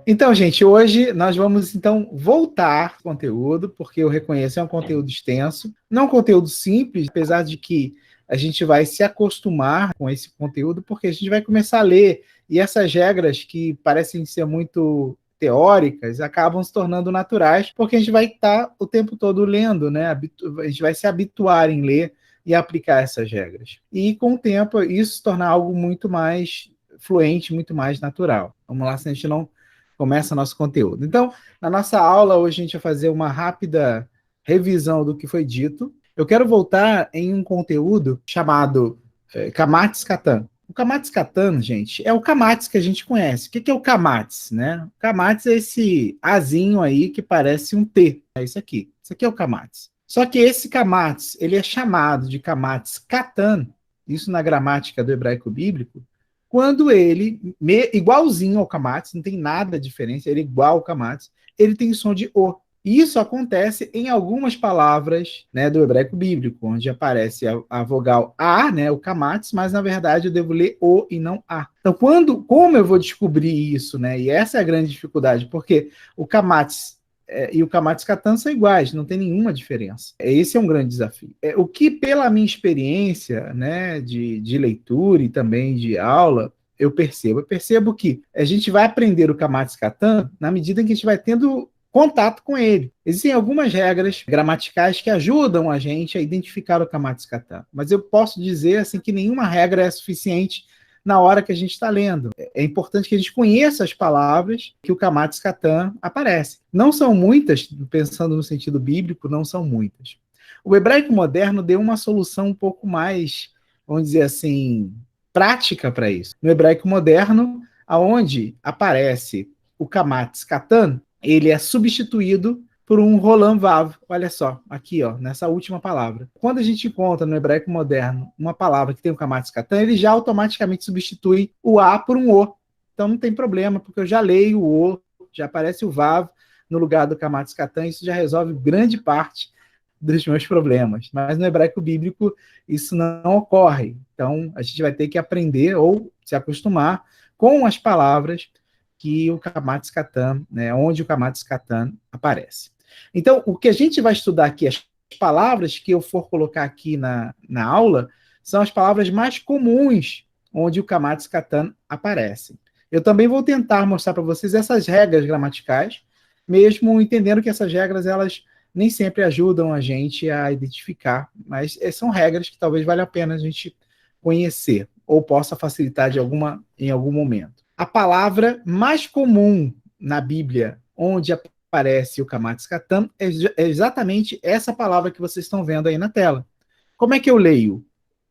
Então, gente, hoje nós vamos então voltar ao conteúdo, porque eu reconheço é um conteúdo extenso, não um conteúdo simples, apesar de que a gente vai se acostumar com esse conteúdo, porque a gente vai começar a ler, e essas regras que parecem ser muito teóricas acabam se tornando naturais, porque a gente vai estar o tempo todo lendo, né? A gente vai se habituar em ler e aplicar essas regras. E com o tempo isso se torna algo muito mais fluente, muito mais natural. Vamos lá, se a gente não começa nosso conteúdo. Então, na nossa aula, hoje a gente vai fazer uma rápida revisão do que foi dito. Eu quero voltar em um conteúdo chamado Kamatis Katan. O Kamatis Katan, gente, é o Kamatis que a gente conhece. O que é o Kamatis, né? O Kamatis é esse azinho aí que parece um T. É isso aqui. Isso aqui é o Kamatis. Só que esse Kamatis, ele é chamado de Kamatis Katan, isso na gramática do hebraico bíblico, quando ele, igualzinho ao Kamatis, não tem nada de diferença, ele é igual ao Kamatis, ele tem som de O. E isso acontece em algumas palavras, né, do hebraico bíblico, onde aparece a vogal A, né, o Kamatis, mas na verdade eu devo ler O e não A. Então, como eu vou descobrir isso, né? E essa é a grande dificuldade, porque o Kamatis e o Kamatis Katan são iguais, não tem nenhuma diferença. Esse é um grande desafio. O que, pela minha experiência, né, de leitura e também de aula, eu percebo que a gente vai aprender o Kamatis Katan na medida em que a gente vai tendo contato com ele. Existem algumas regras gramaticais que ajudam a gente a identificar o Kamatis Katan, mas eu posso dizer assim que nenhuma regra é suficiente na hora que a gente está lendo. É importante que a gente conheça as palavras que o Kamatis Katan aparece. Não são muitas, pensando no sentido bíblico, não são muitas. O hebraico moderno deu uma solução um pouco mais, vamos dizer assim, prática para isso. No hebraico moderno, aonde aparece o Kamatis Katan, ele é substituído por um Rolam Vav. Olha só, aqui, ó, nessa última palavra. Quando a gente encontra no hebraico moderno uma palavra que tem o Kamatis Katan, ele já automaticamente substitui o A por um O. Então não tem problema, porque eu já leio o O, já aparece o Vav no lugar do Kamatis Katan, isso já resolve grande parte dos meus problemas. Mas no hebraico bíblico isso não ocorre. Então a gente vai ter que aprender ou se acostumar com as palavras que o Kamatis Katan, né, onde o Kamatis Katan aparece. Então, o que a gente vai estudar aqui, as palavras que eu for colocar aqui na aula, são as palavras mais comuns onde o Kamatis Katan aparece. Eu também vou tentar mostrar para vocês essas regras gramaticais, mesmo entendendo que essas regras, elas nem sempre ajudam a gente a identificar, mas são regras que talvez valha a pena a gente conhecer, ou possa facilitar em algum momento. A palavra mais comum na Bíblia, onde aparece o Kamatis Katan, é exatamente essa palavra que vocês estão vendo aí na tela. Como é que eu leio?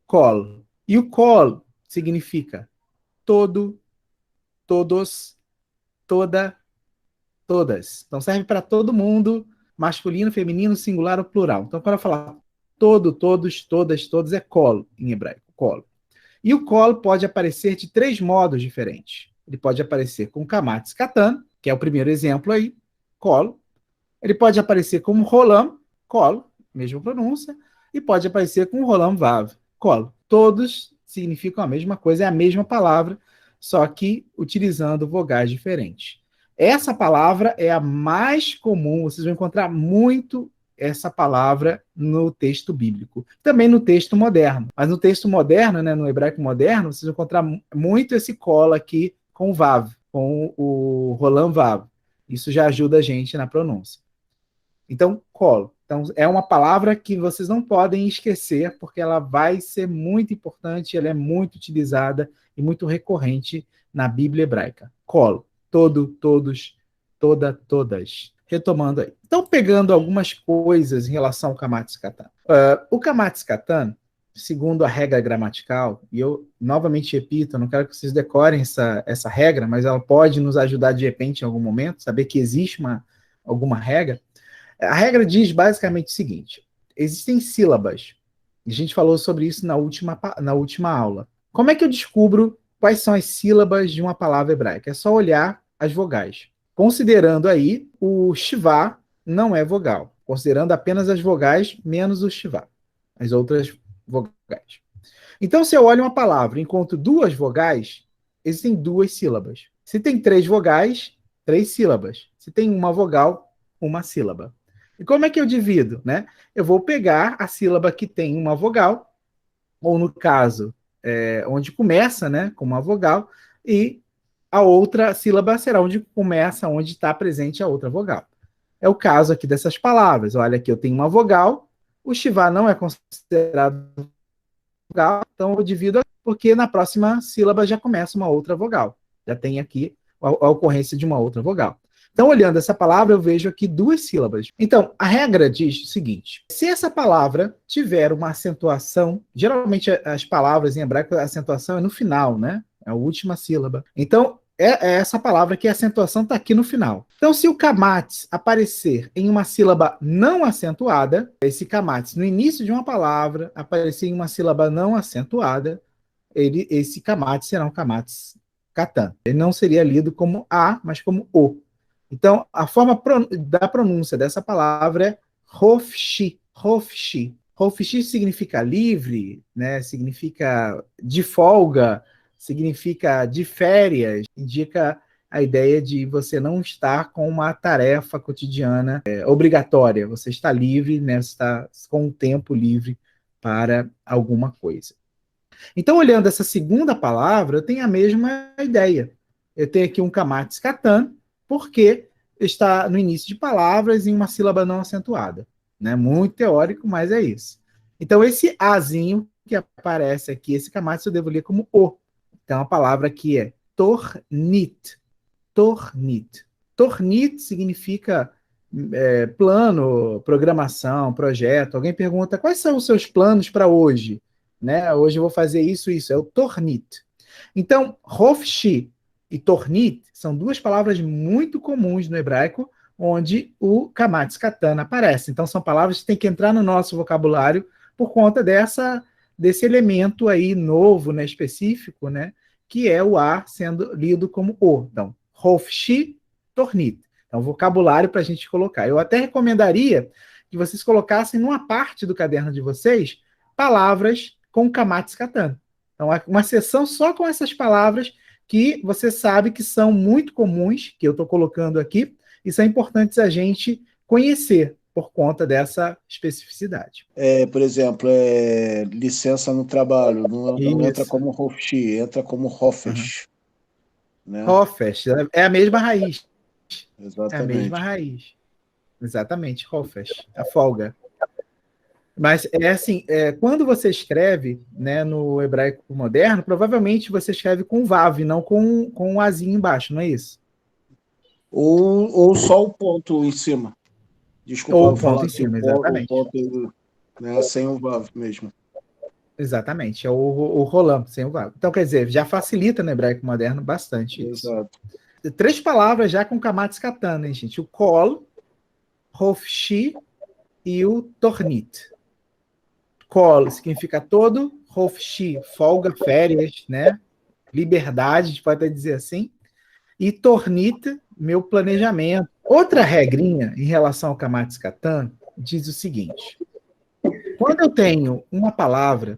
Kol. E o kol significa todo, todos, toda, todas. Então serve para todo mundo, masculino, feminino, singular ou plural. Então, para falar todo, todos, todas, todos, é kol em hebraico, kol. E o kol pode aparecer de 3 modos diferentes. Ele pode aparecer com Kamatis Katan, que é o primeiro exemplo aí, kol. Ele pode aparecer como Rolam, kol, mesma pronúncia, e pode aparecer com Rolam Vav, kol. Todos significam a mesma coisa, é a mesma palavra, só que utilizando vogais diferentes. Essa palavra é a mais comum, vocês vão encontrar muito essa palavra no texto bíblico. Também no texto moderno. Mas no texto moderno, né, no hebraico moderno, vocês vão encontrar muito esse cola aqui com o Vav, com o Rolam Vav. Isso já ajuda a gente na pronúncia. Então, colo. Então, é uma palavra que vocês não podem esquecer, porque ela vai ser muito importante, ela é muito utilizada e muito recorrente na Bíblia hebraica. Colo. Todo, todos, toda, todas. Retomando aí. Então, pegando algumas coisas em relação ao Kamatis Katan. O Kamatis Katan, segundo a regra gramatical, e eu novamente repito, eu não quero que vocês decorem essa regra, mas ela pode nos ajudar de repente em algum momento, saber que existe alguma regra. A regra diz basicamente o seguinte: existem sílabas. A gente falou sobre isso na última aula. Como é que eu descubro quais são as sílabas de uma palavra hebraica? É só olhar as vogais. Considerando aí, o shivá não é vogal. Considerando apenas as vogais menos o shivá. As outras vogais. Então, se eu olho uma palavra e encontro 2 vogais, existem 2 sílabas. Se tem 3 vogais, 3 sílabas. Se tem uma vogal, uma sílaba. E como é que eu divido, né? Eu vou pegar a sílaba que tem uma vogal, ou no caso, onde começa, né, com uma vogal, e a outra sílaba será onde começa, onde está presente a outra vogal. É o caso aqui dessas palavras. Olha aqui, eu tenho uma vogal, o Shiva não é considerado vogal, então eu divido porque na próxima sílaba já começa uma outra vogal. Já tem aqui a ocorrência de uma outra vogal. Então, olhando essa palavra, eu vejo aqui 2 sílabas. Então, a regra diz o seguinte: se essa palavra tiver uma acentuação, geralmente as palavras em hebraico, a acentuação é no final, né? É a última sílaba. Então, é essa palavra que a acentuação está aqui no final. Então, se o kamatz aparecer em uma sílaba não acentuada, esse kamatz no início de uma palavra aparecer em uma sílaba não acentuada, esse kamatz será um kamatz katan. Ele não seria lido como a, mas como o. Então, a forma da pronúncia dessa palavra é hofshi. Hofshi. Hofshi significa livre, né? Significa de folga, significa de férias, indica a ideia de você não estar com uma tarefa cotidiana obrigatória. Você está livre, né? Você está com um tempo livre para alguma coisa. Então, olhando essa segunda palavra, eu tenho a mesma ideia. Eu tenho aqui um kamatz katan, porque está no início de palavras em uma sílaba não acentuada. Né? Muito teórico, mas é isso. Então, esse azinho que aparece aqui, esse kamatz eu devo ler como o. Então, a palavra aqui é tornit. Tornit. Tornit significa plano, programação, projeto. Alguém pergunta, quais são os seus planos para hoje? Né? Hoje eu vou fazer isso, é o tornit. Então, hofshi e tornit são 2 palavras muito comuns no hebraico, onde o kamatz katan aparece. Então, são palavras que têm que entrar no nosso vocabulário por conta desse elemento aí novo, né, específico, né, que é o A sendo lido como O. Então, hofshi, tornit. Então, vocabulário para a gente colocar. Eu até recomendaria que vocês colocassem numa parte do caderno de vocês palavras com kamatz katan. Então, uma seção só com essas palavras que você sabe que são muito comuns, que eu estou colocando aqui, e são importantes a gente conhecer por conta dessa especificidade. Por exemplo, licença no trabalho, não entra como hofshi, entra como hofesh. Né? Hofesh, é a mesma raiz. Exatamente. É a mesma raiz. Exatamente, hofesh, a folga. Mas é assim, quando você escreve, né, no hebraico moderno, provavelmente você escreve com vav, não com um azinho embaixo, não é isso? Ou só o ponto em cima. Desculpa, Ou eu o ponto falar em que cima, o exatamente. ponto, né, sem o vav mesmo. Exatamente, é o rolam, sem o vav. Então, quer dizer, já facilita no hebraico moderno bastante isso. Exato. 3 palavras já com kamatz katan, hein, gente? O kol, hofshi e o tornit. Kol significa todo, hofshi, folga, férias, né? Liberdade, a gente pode até dizer assim. E tornit, meu planejamento. Outra regrinha em relação ao kamatz katan diz o seguinte: quando eu tenho uma palavra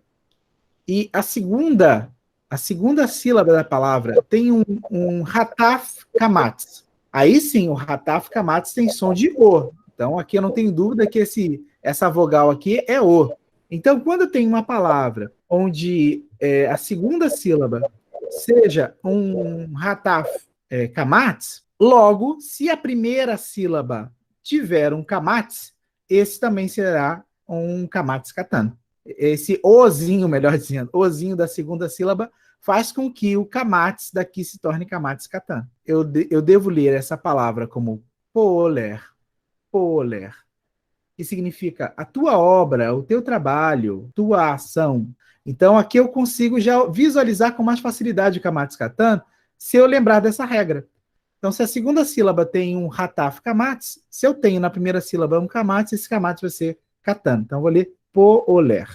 e a segunda sílaba da palavra tem um hataf kamatz, aí sim, o hataf kamatz tem som de o. Então, aqui eu não tenho dúvida que essa vogal aqui é o. Então, quando eu tenho uma palavra onde a segunda sílaba seja um hataf kamatz, logo, se a primeira sílaba tiver um kamatz, esse também será um kamatz katan. Esse ozinho, melhor dizendo, ozinho da segunda sílaba faz com que o kamatz daqui se torne kamatz katan. Eu devo ler essa palavra como poler, que significa a tua obra, o teu trabalho, tua ação. Então, aqui eu consigo já visualizar com mais facilidade o kamatz katan se eu lembrar dessa regra. Então, se a segunda sílaba tem um hataf kamatz, se eu tenho na primeira sílaba um kamatz, esse kamatz vai ser katan. Então, eu vou ler poler.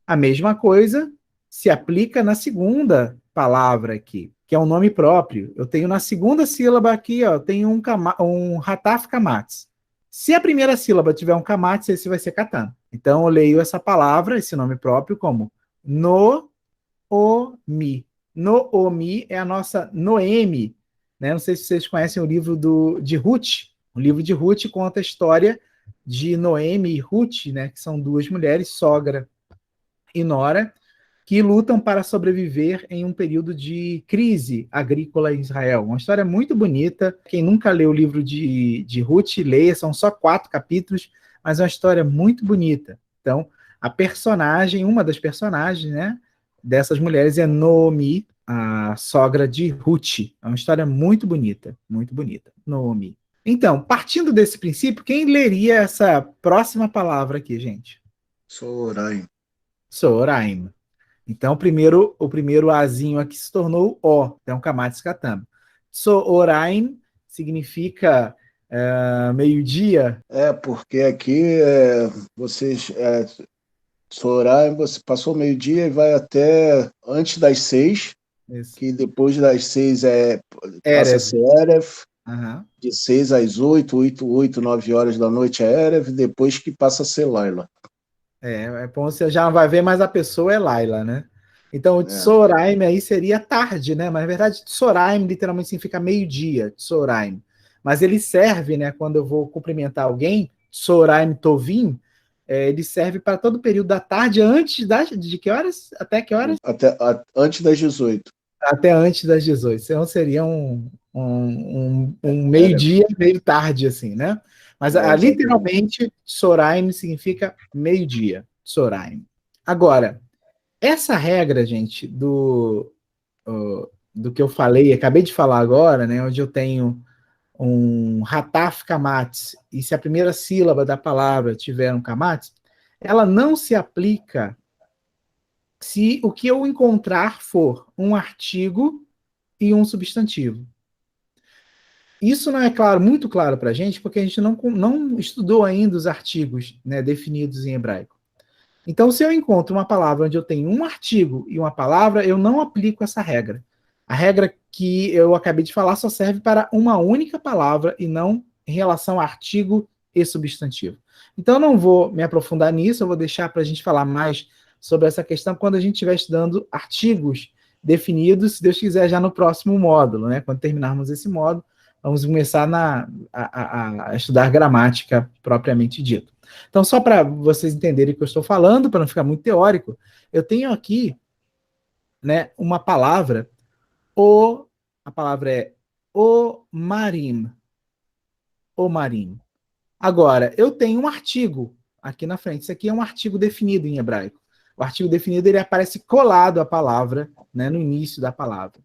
A mesma coisa se aplica na segunda palavra aqui, que é um nome próprio. Eu tenho na segunda sílaba aqui, ó, eu tenho um hataf kamatz. Se a primeira sílaba tiver um kamatz, esse vai ser katan. Então eu leio essa palavra, esse nome próprio, como no-omi. No-omi é a nossa Noemi, né? Não sei se vocês conhecem o livro de Ruth. O livro de Ruth conta a história de Noemi e Ruth, né? Que são duas mulheres, sogra e nora, que lutam para sobreviver em um período de crise agrícola em Israel. Uma história muito bonita. Quem nunca leu o livro de Ruth, leia, são só 4 capítulos, mas é uma história muito bonita. Então, a personagem, uma das personagens, né, dessas mulheres é Noomi, a sogra de Ruth. É uma história muito bonita, Noomi. Então, partindo desse princípio, quem leria essa próxima palavra aqui, gente? Soraim. Soraim. Então, o primeiro Azinho aqui se tornou O, então Kamatz Katam. Soraim significa meio-dia. Porque aqui vocês. Soraim, você passou meio-dia e vai até antes das 6, Isso. que depois das 6 passa a Erev. ser Erev. Uhum. De 6 às 8, 9 horas da noite é Erev, depois que passa a ser Laila. Bom, você já vai ver, mas a pessoa é Laila, né? Então, o Tsoraim aí seria tarde, né? Mas na verdade, Tsoraim literalmente significa meio-dia, Tsoraim. Mas ele serve, né? Quando eu vou cumprimentar alguém, Tsoraim Tovim, ele serve para todo o período da tarde, antes de que horas? Até que horas? Antes das 18. Até antes das 18. Então seria um meio-dia, meio tarde, assim, né? Mas literalmente, Tsoraim significa meio-dia. Tsoraim. Agora, essa regra, gente, do que eu falei, acabei de falar agora, né? Onde eu tenho um Hataf Kamatz, e se a primeira sílaba da palavra tiver um Kamatz, ela não se aplica se o que eu encontrar for um artigo e um substantivo. Isso não é claro, muito claro para a gente, porque a gente não estudou ainda os artigos, né, definidos em hebraico. Então, se eu encontro uma palavra onde eu tenho um artigo e uma palavra, eu não aplico essa regra. A regra que eu acabei de falar só serve para uma única palavra e não em relação a artigo e substantivo. Então, eu não vou me aprofundar nisso, eu vou deixar para a gente falar mais sobre essa questão quando a gente estiver estudando artigos definidos, se Deus quiser, já no próximo módulo, né? Quando terminarmos esse módulo, vamos começar a estudar gramática propriamente dito. Então, só para vocês entenderem o que eu estou falando, para não ficar muito teórico, eu tenho aqui, né, uma palavra, a palavra é omarim. Omarim. Agora, eu tenho um artigo aqui na frente. Isso aqui é um artigo definido em hebraico. O artigo definido ele aparece colado à palavra, né, no início da palavra.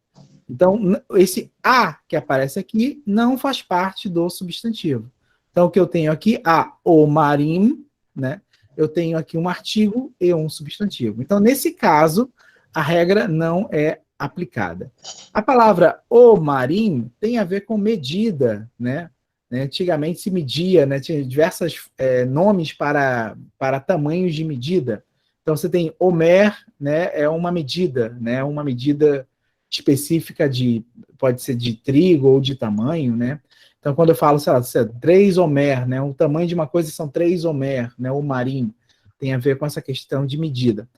Então, esse a que aparece aqui não faz parte do substantivo. Então, o que eu tenho aqui, omarim, né? Eu tenho aqui um artigo e um substantivo. Então, nesse caso, a regra não é aplicada. A palavra omarim tem a ver com medida, né? Antigamente se media, né? Tinha diversos nomes para tamanhos de medida. Então, você tem Homer, né? É uma medida, né? Uma medida específica pode ser de trigo ou de tamanho, né? Então, quando eu falo, sei lá, 3 Homer, né? O tamanho de uma coisa são 3 Homer, né? O marim tem a ver com essa questão de medida.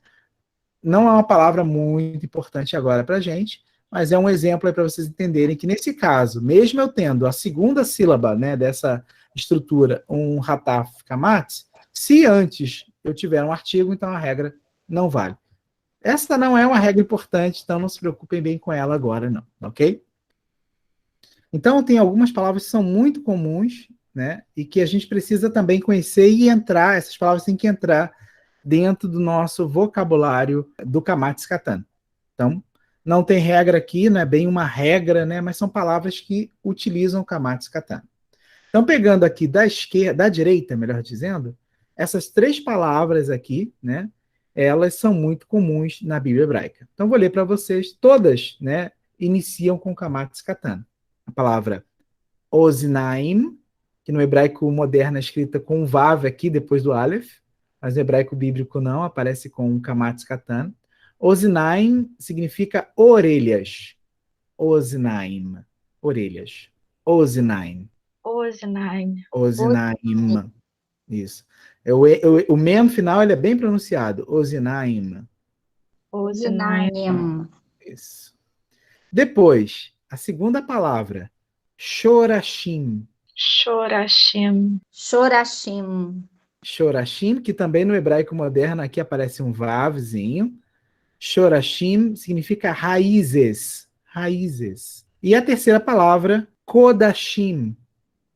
Não é uma palavra muito importante agora para a gente, mas é um exemplo para vocês entenderem que, nesse caso, mesmo eu tendo a segunda sílaba, né, dessa estrutura, um Hataf Kamatz, se antes eu tiver um artigo, então a regra não vale. Essa não é uma regra importante, então não se preocupem bem com ela agora, não, ok? Então, tem algumas palavras que são muito comuns, né, e que a gente precisa também conhecer e entrar, essas palavras têm que entrar dentro do nosso vocabulário do Kamatz Katan. Então, não tem regra aqui, não é bem uma regra, né, mas são palavras que utilizam o Kamatz Katan. Então, pegando aqui da esquerda, da direita, melhor dizendo, essas 3 palavras aqui, né, elas são muito comuns na Bíblia hebraica. Então, vou ler para vocês, todas, né, iniciam com Kamatz Katan. A palavra Oznaim, que no hebraico moderno é escrita com Vav aqui depois do Aleph, mas no hebraico bíblico não, aparece com Kamatz Katan. Oznaim significa orelhas. Oznaim, orelhas. Oznaim. Oznaim. Isso. O mem final ele é bem pronunciado. Oznaim. Oznaim. Isso. Depois, A segunda palavra, Shorashim. Shorashim. Shorashim. Shorashim, que também no hebraico moderno aqui aparece um vavzinho. Shorashim significa raízes. Raízes. E a terceira palavra, Kodashim.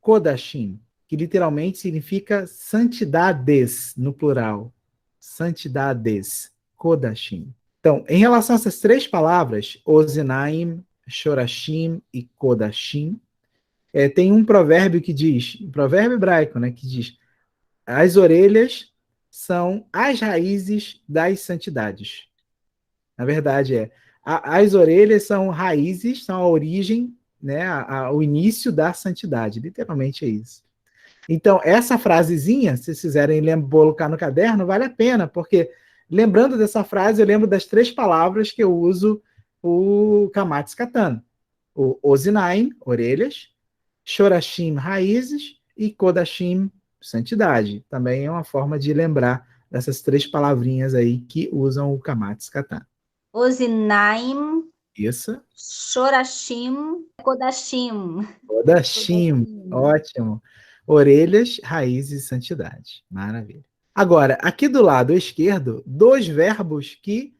Kodashim, que literalmente significa santidades, no plural. Santidades. Kodashim. Então, em relação a essas três palavras, Ozinaim, Shorashim e Kodashim, tem um provérbio que diz, um provérbio hebraico, né, que diz: as orelhas são as raízes das santidades. Na verdade, as orelhas são raízes, são a origem, né, o início da santidade. Literalmente é isso. Então, essa frasezinha, se vocês quiserem colocar no caderno, vale a pena, porque lembrando dessa frase, eu lembro das três palavras que eu uso o Kamatz Katan. O Ozinaim, orelhas, Shorashim, raízes, e Kodashim, santidade. Também é uma forma de lembrar dessas três palavrinhas aí que usam o Kamatz Katan. Ozinaim, Isso. Shorashim, Kodashim. Kodashim, ótimo. Orelhas, raízes e santidade. Maravilha. Agora, aqui do lado esquerdo, dois verbos que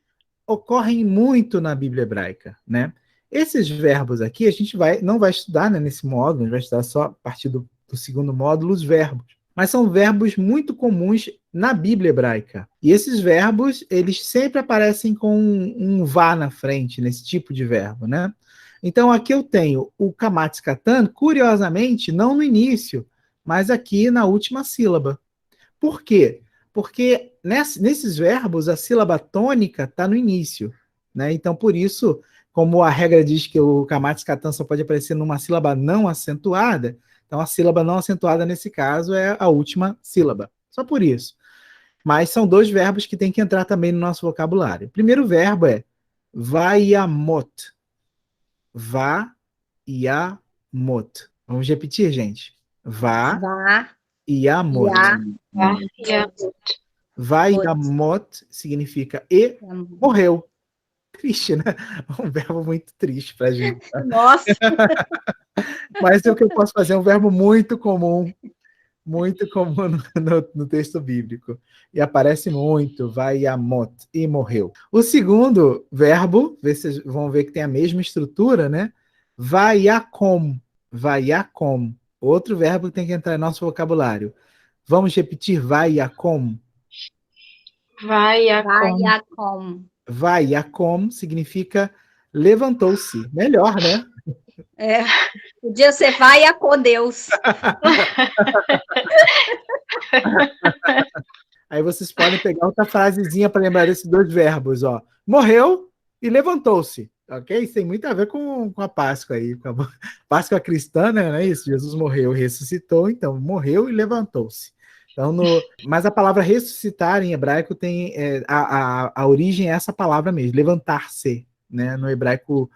ocorrem muito na Bíblia hebraica, né? Esses verbos aqui a gente não vai estudar, né, nesse módulo, a gente vai estudar só a partir do segundo módulo os verbos. Mas são verbos muito comuns na Bíblia hebraica. E esses verbos, eles sempre aparecem com um vá na frente, nesse tipo de verbo, né? Então, aqui eu tenho o Kamatz Katan, curiosamente, não no início, mas aqui na última sílaba. Por quê? Porque nesses verbos, a sílaba tônica está no início, né? Então, por isso, como a regra diz que o Kamatz Katan só pode aparecer numa sílaba não acentuada, então a sílaba não acentuada nesse caso é a última sílaba. Só por isso. Mas são dois verbos que tem que entrar também no nosso vocabulário. O primeiro verbo é vayamot. Vayamot. Vamos repetir, gente. Vayamot. Vayamot significa e morreu. Triste, né? Um verbo muito triste pra gente. Tá? Nossa! Mas o que eu posso fazer é um verbo muito comum no texto bíblico. E aparece muito, vayamot, e morreu. O segundo verbo, vocês vão ver que tem a mesma estrutura, né? Vayakom. Vayakom. Outro verbo que tem que entrar no nosso vocabulário. Vamos repetir vayakom. Vayakom. Vayakom significa levantou-se. Melhor, né? Podia ser vaia com Deus. Aí vocês podem pegar outra frasezinha para lembrar desses dois verbos, ó. Morreu e levantou-se, ok? Isso tem muito a ver com a Páscoa aí, com a Páscoa cristã, né? Não é isso? Jesus morreu e ressuscitou, então morreu e levantou-se. Então, mas a palavra ressuscitar em hebraico tem a origem é essa palavra mesmo, levantar-se, né? No hebraico,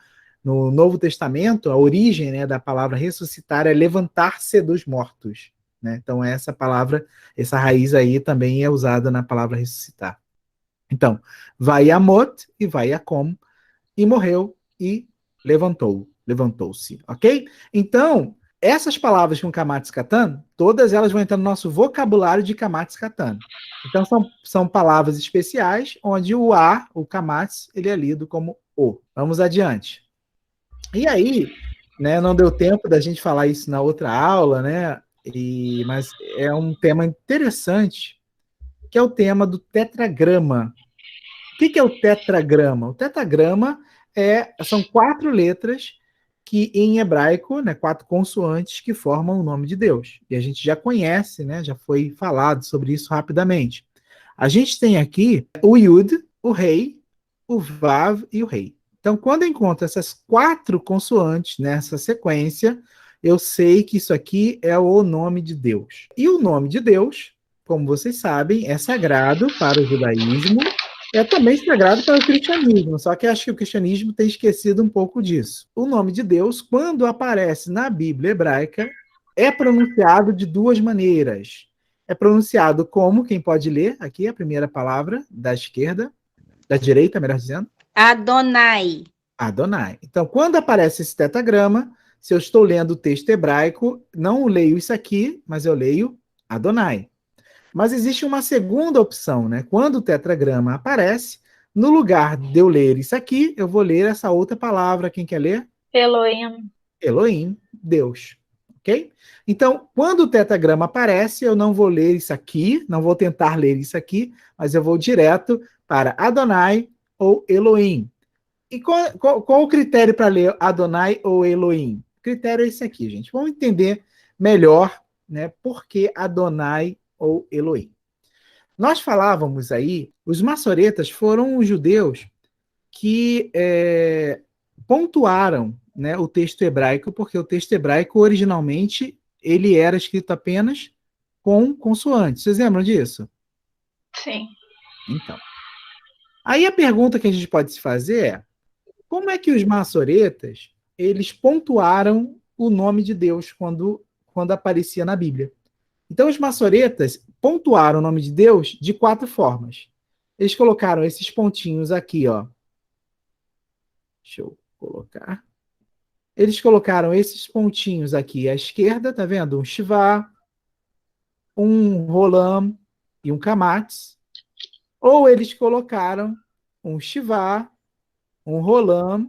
no Novo Testamento, a origem, né, da palavra ressuscitar é levantar-se dos mortos, né? Então, essa palavra, essa raiz aí também é usada na palavra ressuscitar. Então, vayamot e vayakom, e morreu e levantou-se, ok? Então, essas palavras com Kamatz Katan, todas elas vão entrar no nosso vocabulário de Kamatz Katan. Então, são palavras especiais, onde o A, o Kamatz, ele é lido como O. Vamos adiante. E aí, né, não deu tempo da gente falar isso na outra aula, né? Mas é um tema interessante, que é o tema do tetragrama. O que é o tetragrama? O tetragrama são 4 letras que em hebraico, né, 4 consoantes que formam o nome de Deus. E a gente já conhece, né, já foi falado sobre isso rapidamente. A gente tem aqui o Yud, o Rei, o Vav e o Rei. Então, quando eu encontro essas 4 consoantes nessa sequência, eu sei que isso aqui é o nome de Deus. E o nome de Deus, como vocês sabem, é sagrado para o judaísmo, é também sagrado para o cristianismo, só que acho que o cristianismo tem esquecido um pouco disso. O nome de Deus, quando aparece na Bíblia hebraica, é pronunciado de 2 maneiras. É pronunciado como, quem pode ler aqui a primeira palavra da esquerda, da direita, melhor dizendo? Adonai. Adonai. Então, quando aparece esse tetragrama, se eu estou lendo o texto hebraico, não leio isso aqui, mas eu leio Adonai. Mas existe uma segunda opção, né? Quando o tetragrama aparece, no lugar de eu ler isso aqui, eu vou ler essa outra palavra. Quem quer ler? Elohim. Elohim, Deus. Ok? Então, quando o tetragrama aparece, eu não vou ler isso aqui, não vou tentar ler isso aqui, mas eu vou direto para Adonai ou Elohim. E qual o critério para ler Adonai ou Elohim? O critério é esse aqui, gente. Vamos entender melhor, né, por que Adonai ou Elohim. Nós falávamos aí, os maçoretas foram os judeus que pontuaram, né, o texto hebraico, porque o texto hebraico, originalmente, ele era escrito apenas com consoantes. Vocês lembram disso? Sim. Então. Aí a pergunta que a gente pode se fazer é, como é que os maçoretas, eles pontuaram o nome de Deus quando aparecia na Bíblia? Então, os maçoretas pontuaram o nome de Deus de 4 formas. Eles colocaram esses pontinhos aqui, ó. Deixa eu colocar. Eles colocaram esses pontinhos aqui à esquerda, tá vendo? Um Shivá, um Rolam e um Kamatz. Ou eles colocaram um Shivá, um Rolam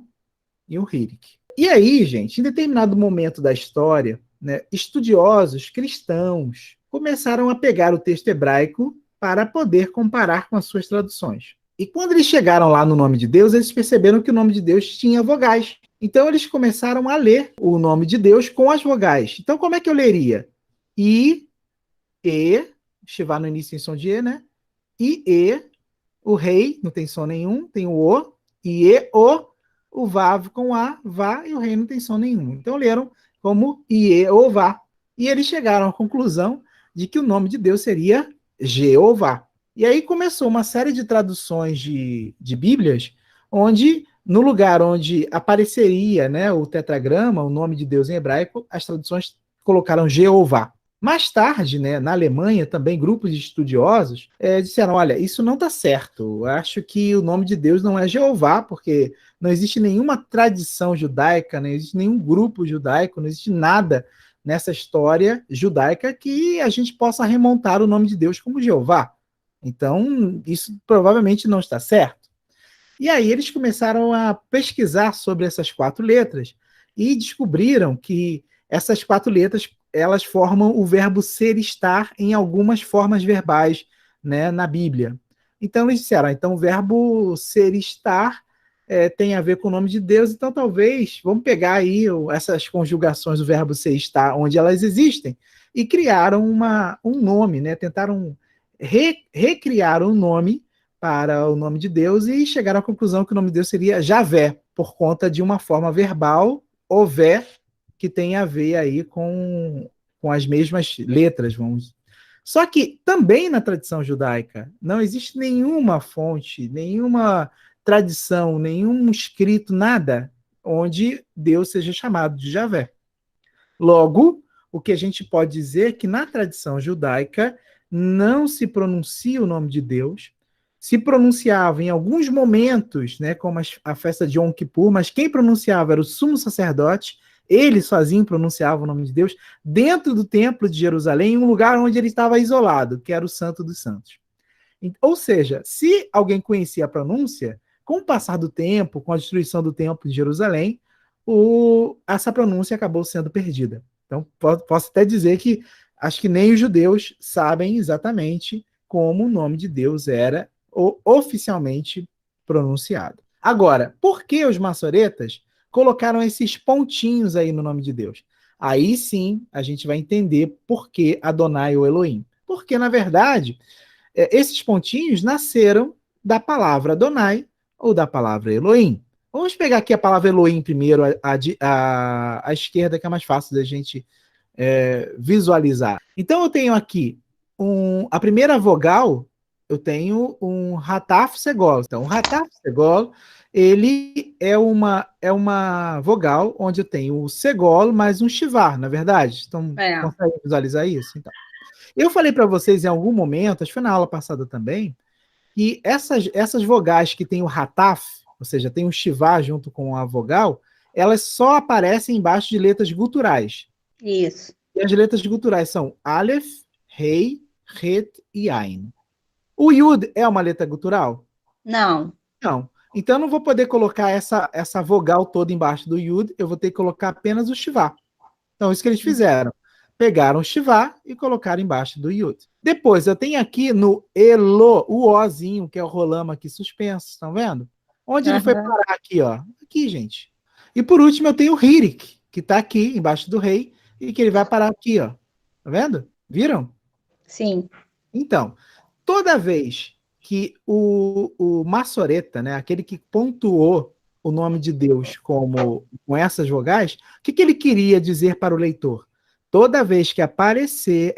e um Hirik. E aí, gente, em determinado momento da história, né, estudiosos cristãos começaram a pegar o texto hebraico para poder comparar com as suas traduções. E quando eles chegaram lá no nome de Deus, eles perceberam que o nome de Deus tinha vogais. Então eles começaram a ler o nome de Deus com as vogais. Então como é que eu leria? I, E, Shivá no início tem som de E, né? I, E, o rei, não tem som nenhum, tem o O, I, E, o Vav com A, Vá, e o rei não tem som nenhum. Então leram como Ie ou Vá. E eles chegaram à conclusão de que o nome de Deus seria Jeová. E aí começou uma série de traduções de Bíblias, onde, no lugar onde apareceria, né, o tetragrama, o nome de Deus em hebraico, as traduções colocaram Jeová. Mais tarde, né, na Alemanha, também grupos de estudiosos disseram, olha, isso não está certo. Eu acho que o nome de Deus não é Jeová, porque não existe nenhuma tradição judaica, não existe nenhum grupo judaico, não existe nada nessa história judaica que a gente possa remontar o nome de Deus como Jeová. Então, isso provavelmente não está certo. E aí eles começaram a pesquisar sobre essas 4 letras e descobriram que essas 4 letras elas formam o verbo ser e estar em algumas formas verbais, né, na Bíblia. Então eles disseram, então o verbo ser e estar tem a ver com o nome de Deus, então talvez, vamos pegar aí essas conjugações do verbo ser e estar, onde elas existem, e criaram um nome, né, tentaram recriar um nome para o nome de Deus e chegaram à conclusão que o nome de Deus seria Javé, por conta de uma forma verbal, Ové, que tem a ver aí com as mesmas letras, vamos. Só que também na tradição judaica não existe nenhuma fonte, nenhuma tradição, nenhum escrito, nada onde Deus seja chamado de Javé. Logo, o que a gente pode dizer é que na tradição judaica não se pronuncia o nome de Deus, se pronunciava em alguns momentos, né, como a festa de Yom Kippur, mas quem pronunciava era o sumo sacerdote. Ele sozinho pronunciava o nome de Deus dentro do templo de Jerusalém, em um lugar onde ele estava isolado, que era o Santo dos Santos. Ou seja, se alguém conhecia a pronúncia, com o passar do tempo, com a destruição do templo de Jerusalém, essa pronúncia acabou sendo perdida. Então, posso até dizer que acho que nem os judeus sabem exatamente como o nome de Deus era oficialmente pronunciado. Agora, por que os maçoretas colocaram esses pontinhos aí no nome de Deus? Aí sim a gente vai entender por que Adonai ou Elohim. Porque, na verdade, esses pontinhos nasceram da palavra Adonai ou da palavra Elohim. Vamos pegar aqui a palavra Elohim primeiro, à esquerda, que é mais fácil da gente visualizar. Então eu tenho aqui a primeira vogal, eu tenho um Rataf Segol. Então, o Rataf Segol, ele é uma vogal onde eu tenho o Segol mais um Shivar, na verdade. Então, consegue visualizar isso? Então, eu falei para vocês em algum momento, acho que foi na aula passada também, que essas vogais que tem o Rataf, ou seja, tem um Shivá junto com a vogal, elas só aparecem embaixo de letras guturais. Isso. E as letras guturais são Aleph, Rei, Het e Ain. O Yud é uma letra gutural? Não. Não. Então eu não vou poder colocar essa vogal toda embaixo do Yud, eu vou ter que colocar apenas o Shivá. Então isso que eles fizeram. Pegaram o Shivá e colocaram embaixo do Yud. Depois eu tenho aqui no Elo, o Ozinho, que é o rolama aqui suspenso, estão vendo? Onde ele foi parar aqui, ó? Aqui, gente. E por último eu tenho o Hirik, que está aqui embaixo do rei, e que ele vai parar aqui, ó. Tá vendo? Viram? Sim. Então, toda vez que o Massoreta, né, aquele que pontuou o nome de Deus com essas vogais, o que ele queria dizer para o leitor? Toda vez que aparecer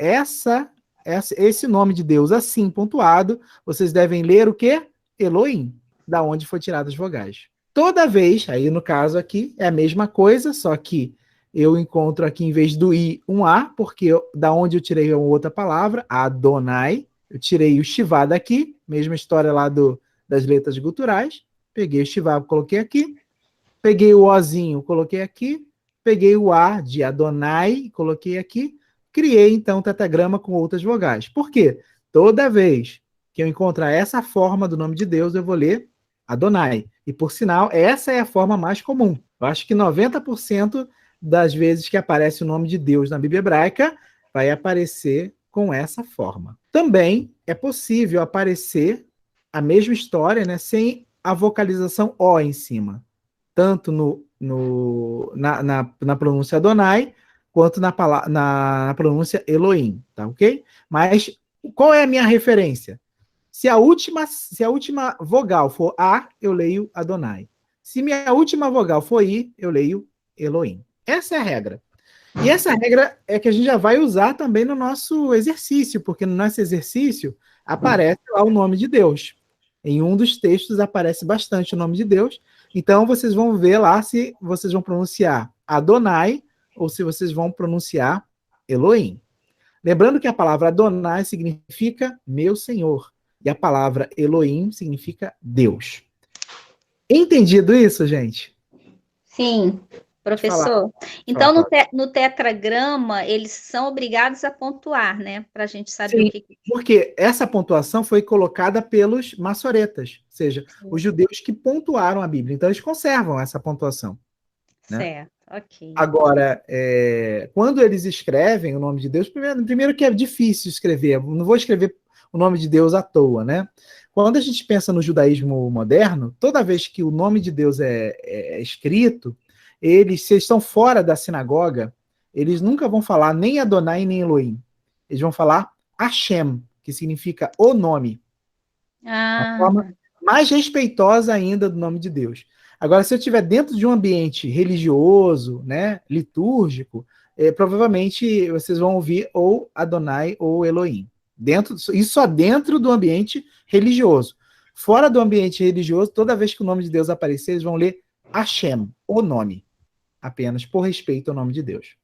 esse nome de Deus assim pontuado, vocês devem ler o quê? Elohim, da onde foi tiradas as vogais. Toda vez, aí no caso aqui, é a mesma coisa, só que eu encontro aqui, em vez do I, um A, porque da onde eu tirei uma outra palavra, Adonai, eu tirei o Shivá daqui, mesma história lá das letras guturais, peguei o Shivá, coloquei aqui, peguei o Ozinho, coloquei aqui, peguei o A de Adonai, coloquei aqui, criei então um tetragrama com outras vogais. Por quê? Toda vez que eu encontrar essa forma do nome de Deus, eu vou ler Adonai. E por sinal, essa é a forma mais comum. Eu acho que 90% das vezes que aparece o nome de Deus na Bíblia hebraica, vai aparecer com essa forma. Também é possível aparecer a mesma história, né, sem a vocalização O em cima. Tanto na pronúncia Adonai, quanto na pronúncia Elohim, tá ok? Mas qual é a minha referência? Se a última vogal for A, eu leio Adonai. Se minha última vogal for I, eu leio Elohim. Essa é a regra. E essa regra é que a gente já vai usar também no nosso exercício, porque no nosso exercício aparece lá o nome de Deus. Em um dos textos aparece bastante o nome de Deus. Então vocês vão ver lá se vocês vão pronunciar Adonai ou se vocês vão pronunciar Elohim. Lembrando que a palavra Adonai significa meu Senhor. E a palavra Elohim significa Deus. Entendido isso, gente? Sim. Professor, então no tetragrama eles são obrigados a pontuar, né? Para a gente saber Sim, o que. porque essa pontuação foi colocada pelos maçoretas, ou seja, os judeus que pontuaram a Bíblia. Então eles conservam essa pontuação. Né? Certo, ok. Agora, quando eles escrevem o nome de Deus, primeiro que é difícil escrever, não vou escrever o nome de Deus à toa, né? Quando a gente pensa no judaísmo moderno, toda vez que o nome de Deus é escrito, se eles estão fora da sinagoga, eles nunca vão falar nem Adonai nem Elohim. Eles vão falar Hashem, que significa o nome. A forma mais respeitosa ainda do nome de Deus. Agora, se eu estiver dentro de um ambiente religioso, né, litúrgico, provavelmente vocês vão ouvir ou Adonai ou Elohim. Isso só dentro do ambiente religioso. Fora do ambiente religioso, toda vez que o nome de Deus aparecer, eles vão ler Hashem, o nome. Apenas por respeito ao nome de Deus.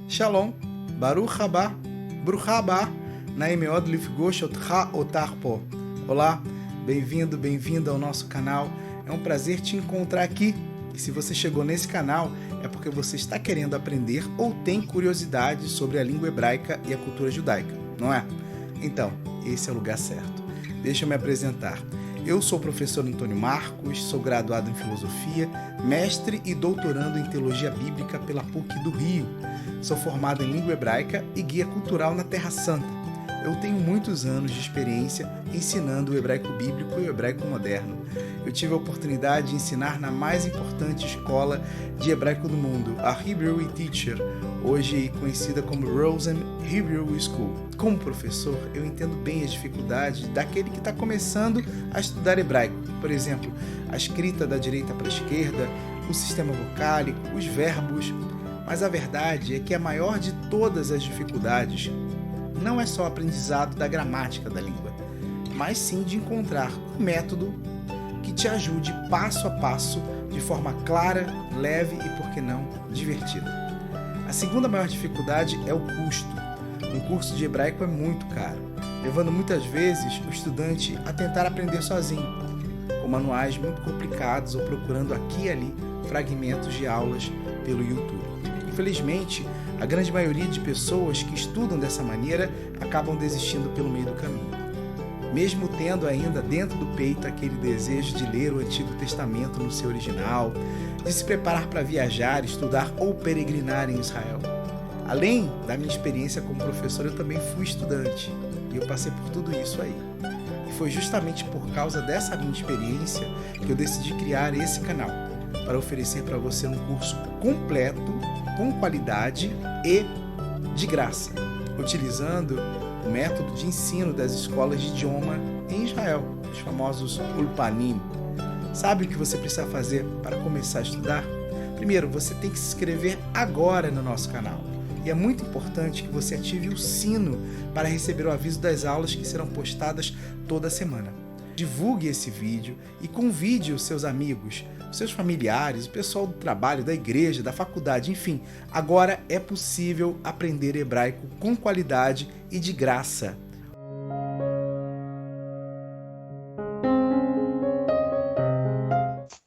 Shalom, Baruch haba, Bruch haba, Naim meod lifgosh otcha otar po. Olá, bem-vindo, bem-vinda ao nosso canal. É um prazer te encontrar aqui. E se você chegou nesse canal, é porque você está querendo aprender ou tem curiosidade sobre a língua hebraica e a cultura judaica, não é? Então, esse é o lugar certo. Deixa eu me apresentar. Eu sou o professor Antônio Marcos, sou graduado em Filosofia, mestre e doutorando em Teologia Bíblica pela PUC do Rio. Sou formado em Língua Hebraica e guia cultural na Terra Santa. Eu tenho muitos anos de experiência ensinando o hebraico bíblico e o hebraico moderno. Eu tive a oportunidade de ensinar na mais importante escola de hebraico do mundo, a Hebrew Teacher, hoje conhecida como Rosen Hebrew School. Como professor, eu entendo bem as dificuldades daquele que está começando a estudar hebraico. Por exemplo, a escrita da direita para a esquerda, o sistema vocálico, os verbos. Mas a verdade é que a maior de todas as dificuldades não é só o aprendizado da gramática da língua, mas sim de encontrar um método que te ajude passo a passo, de forma clara, leve e, por que não, divertida. A segunda maior dificuldade é o custo. Um curso de hebraico é muito caro, levando muitas vezes o estudante a tentar aprender sozinho, com manuais muito complicados ou procurando aqui e ali fragmentos de aulas pelo YouTube. Infelizmente, a grande maioria de pessoas que estudam dessa maneira acabam desistindo pelo meio do caminho. Mesmo tendo ainda dentro do peito aquele desejo de ler o Antigo Testamento no seu original, de se preparar para viajar, estudar ou peregrinar em Israel. Além da minha experiência como professor, eu também fui estudante e eu passei por tudo isso aí. E foi justamente por causa dessa minha experiência que eu decidi criar esse canal, para oferecer para você um curso completo, com qualidade e de graça, utilizando o método de ensino das escolas de idioma em Israel, os famosos Ulpanim. Sabe o que você precisa fazer para começar a estudar? Primeiro, você tem que se inscrever agora no nosso canal. E é muito importante que você ative o sino para receber o aviso das aulas que serão postadas toda semana. Divulgue esse vídeo e convide os seus amigos, os seus familiares, o pessoal do trabalho, da igreja, da faculdade, enfim. Agora é possível aprender hebraico com qualidade e de graça.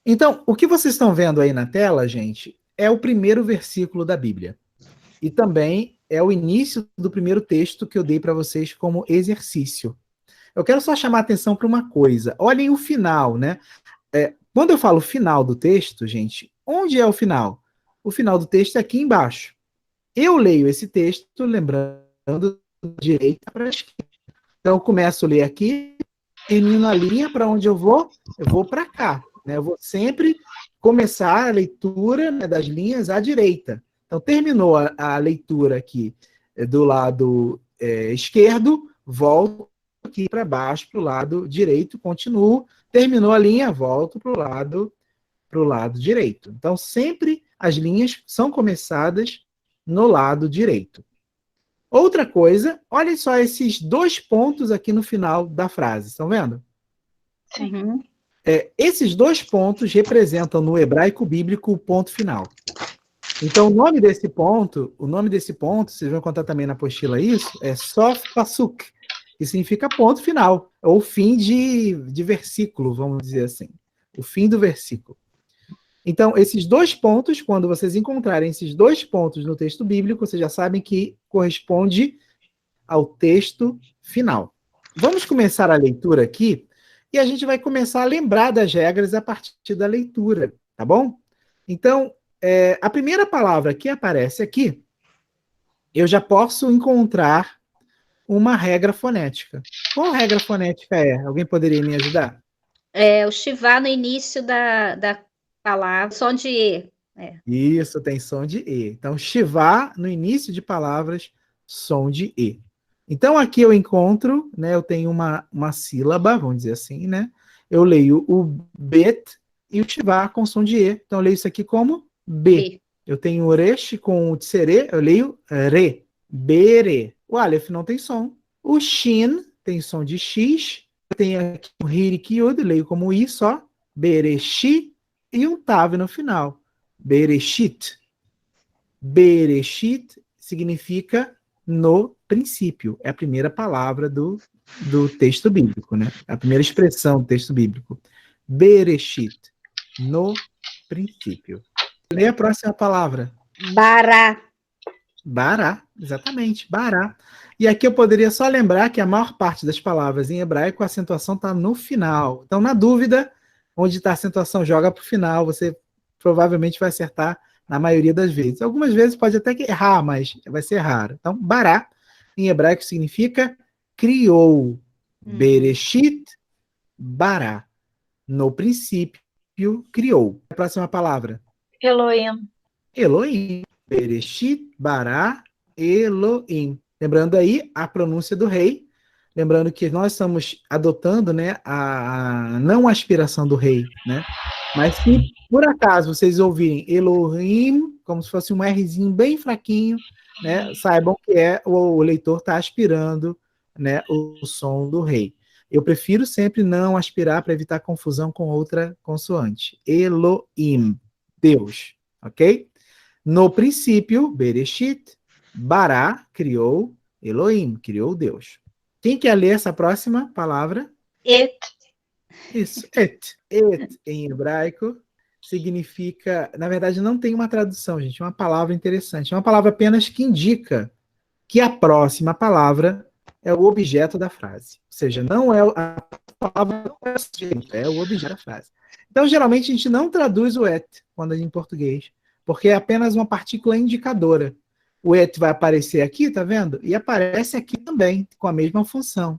Então, o que vocês estão vendo aí na tela, gente, é o primeiro versículo da Bíblia. E também é o início do primeiro texto que eu dei para vocês como exercício. Eu quero só chamar a atenção para uma coisa. Olhem o final, né? Quando eu falo final do texto, gente, onde é o final? O final do texto é aqui embaixo. Eu leio esse texto lembrando da direita para a esquerda. Então, eu começo a ler aqui, termino a linha para onde eu vou para cá. Né? Eu vou sempre começar a leitura, né, das linhas à direita. Então, terminou a leitura aqui do lado esquerdo, volto aqui para baixo, para o lado direito, continuo, terminou a linha, volto para o lado direito. Então, sempre as linhas são começadas no lado direito. Outra coisa, olhem só esses 2 pontos aqui no final da frase, estão vendo? Sim. Esses 2 pontos representam no hebraico bíblico o ponto final. Então, o nome desse ponto, vocês vão contar também na apostila isso, é Sof Pasuk, que significa ponto final, ou fim de versículo, vamos dizer assim. O fim do versículo. Então, esses 2 pontos, quando vocês encontrarem esses 2 pontos no texto bíblico, vocês já sabem que corresponde ao texto final. Vamos começar a leitura aqui, e a gente vai começar a lembrar das regras a partir da leitura, tá bom? Então, a primeira palavra que aparece aqui, eu já posso encontrar uma regra fonética. Qual regra fonética é? Alguém poderia me ajudar? O Shivá no início da palavra, som de E. Isso, tem som de E. Então, Shivá, no início de palavras, som de E. Então, aqui eu encontro, né, eu tenho uma sílaba, vamos dizer assim, né? Eu leio o Bet e o Shivá com som de E. Então, eu leio isso aqui como B. Eu tenho o Resh com o Tsere, eu leio Re. Bere. O Aleph não tem som. O Shin tem som de X. Eu tenho aqui o Hirik Yud, leio como I só. Bereshi. E um Tav no final. Bereshit. Bereshit significa no princípio. É a primeira palavra do texto bíblico, né? A primeira expressão do texto bíblico. Bereshit. No princípio. Lê a próxima palavra. Bará. Bará, exatamente, bará. E aqui eu poderia só lembrar que a maior parte das palavras em hebraico, a acentuação está no final. Então, na dúvida, onde está a acentuação, joga para o final, você provavelmente vai acertar na maioria das vezes. Algumas vezes pode até errar, mas vai ser raro. Então, bará, em hebraico, significa criou. Bereshit, bará. No princípio, criou. A próxima palavra. Elohim. Elohim. Bereshit, bará, Elohim. Lembrando aí a pronúncia do rei. Lembrando que nós estamos adotando, né, a não aspiração do rei, né? Mas se por acaso vocês ouvirem Elohim, como se fosse um Rzinho bem fraquinho, né, saibam que o leitor está aspirando, né, o som do rei. Eu prefiro sempre não aspirar para evitar confusão com outra consoante. Elohim, Deus, ok? No princípio, Bereshit, bará, criou, Elohim, criou Deus. Quem quer ler essa próxima palavra? Et. Isso, et. Et, em hebraico, significa... Na verdade, não tem uma tradução, gente. É uma palavra interessante. É uma palavra apenas que indica que a próxima palavra é o objeto da frase. Ou seja, não é a palavra não é o sujeito, é o objeto da frase. Então, geralmente, a gente não traduz o et quando é em português, porque é apenas uma partícula indicadora. O et vai aparecer aqui, tá vendo? E aparece aqui também, com a mesma função.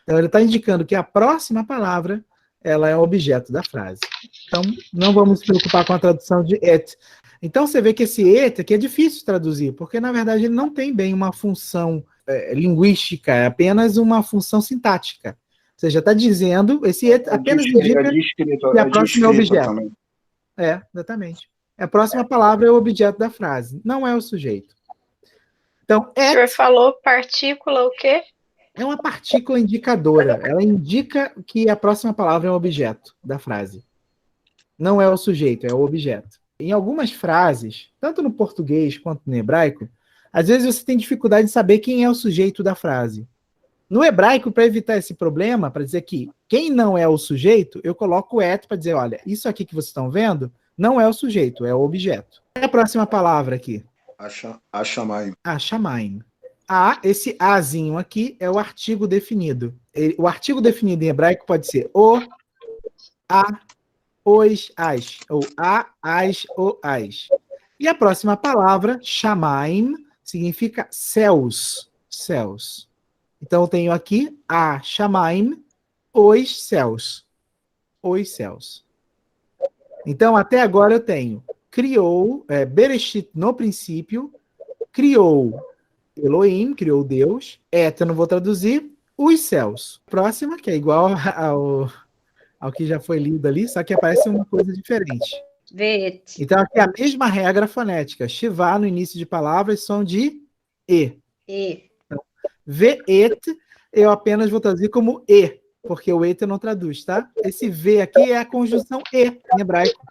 Então, ele está indicando que a próxima palavra ela é o objeto da frase. Então, não vamos nos preocupar com a tradução de et. Então, você vê que esse et aqui é difícil traduzir, porque, na verdade, ele não tem bem uma função linguística, é apenas uma função sintática. Ou seja, está dizendo, esse et apenas indica que a próxima é o objeto. Também. Exatamente. A próxima palavra é o objeto da frase, não é o sujeito. Então, et, o senhor falou partícula o quê? É uma partícula indicadora. Ela indica que a próxima palavra é o objeto da frase. Não é o sujeito, é o objeto. Em algumas frases, tanto no português quanto no hebraico, às vezes você tem dificuldade de saber quem é o sujeito da frase. No hebraico, para evitar esse problema, para dizer que quem não é o sujeito, eu coloco o et para dizer, olha, isso aqui que vocês estão vendo não é o sujeito, é o objeto. E a próxima palavra aqui? Ashamaim. Ashamaim. Esse azinho aqui é o artigo definido. O artigo definido em hebraico pode ser o, a, os, as, ou a, as, o, as. E a próxima palavra, shamaim, significa céus. Céus. Então, eu tenho aqui a shamaim, os céus. Os céus. Então, até agora eu tenho criou, Bereshit no princípio, criou Elohim, criou Deus. Et, eu não vou traduzir, os céus. Próxima, que é igual ao que já foi lido ali, só que aparece uma coisa diferente. Veet. Então, aqui é a mesma regra fonética. Shivá, no início de palavras, som de E. Então, veet, eu apenas vou traduzir como E, porque o et eu não traduz, tá? Esse V aqui é a conjunção E, em hebraico.